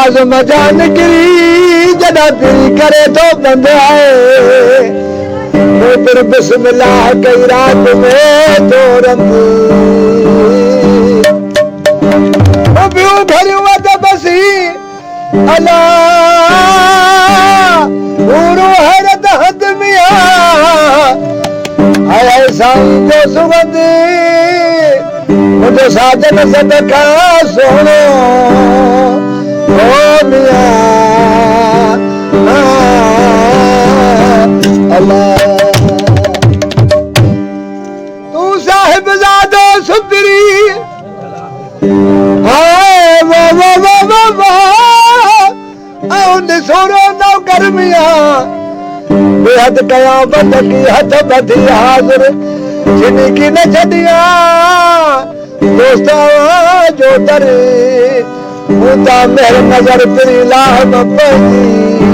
आज़म जान निकरी जॾा पीरी करे तो बंद आए फिर बिस्मिल्लाह कई रात में तो रंग बियूं भरियूं वध बसी अला पूरो हैरत हद मिया आया साईं जो सुगंध मुझे साजन सदका सोनो ओ मिया अल्लाह तू साहिब ज़ादो सुतरी हाय वो सोरो नौकर मिया बेहद कयामत की हथ बधी हाज़िर जिनकी न छड़िया दोस्ता जो तरे मुदा मेहर नजर तेरी लाह न पई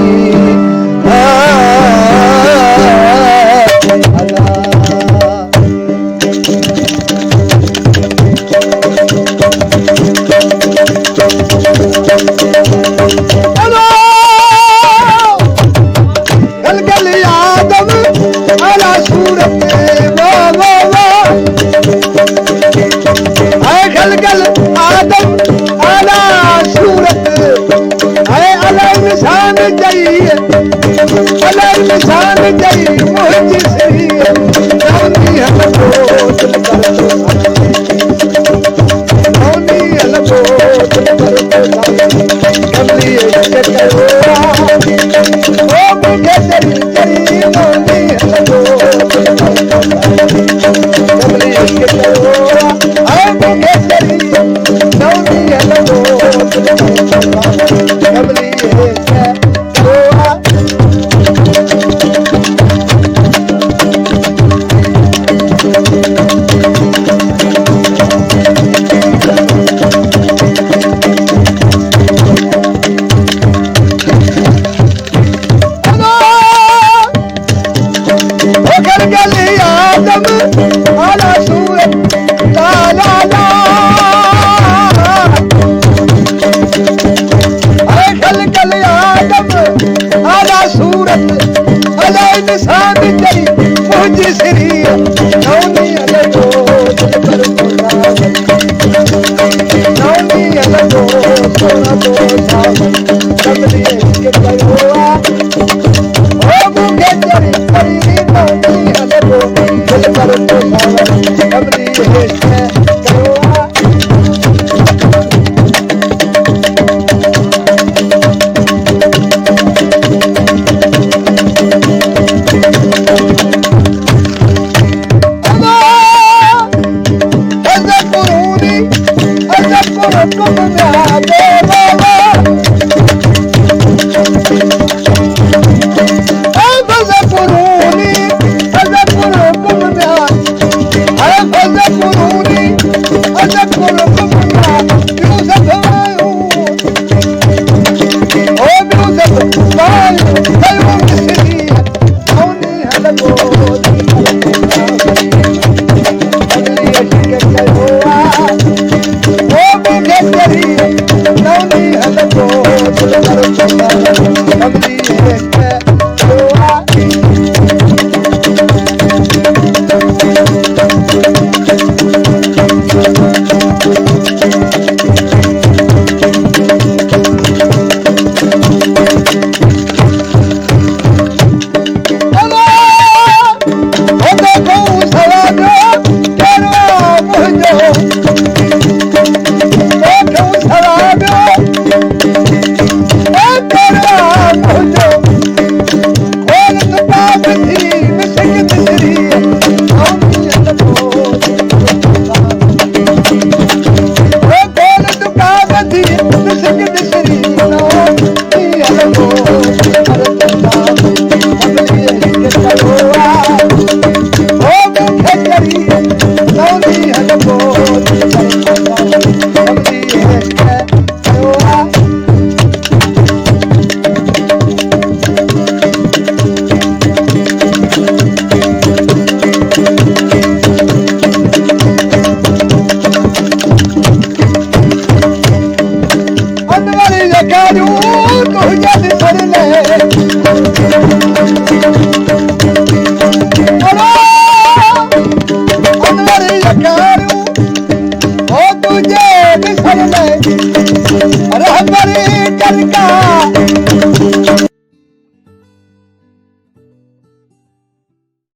निशान जई मुझी सही नौनी हलको नौनी हलको कमली के करो ओ मुझे तेरी तेरी नौनी हलको कमली के करो ओ मुझे तेरी नौनी हलको कमली निशान जई मुझी सही नौनी हलको नौनी हलको सोना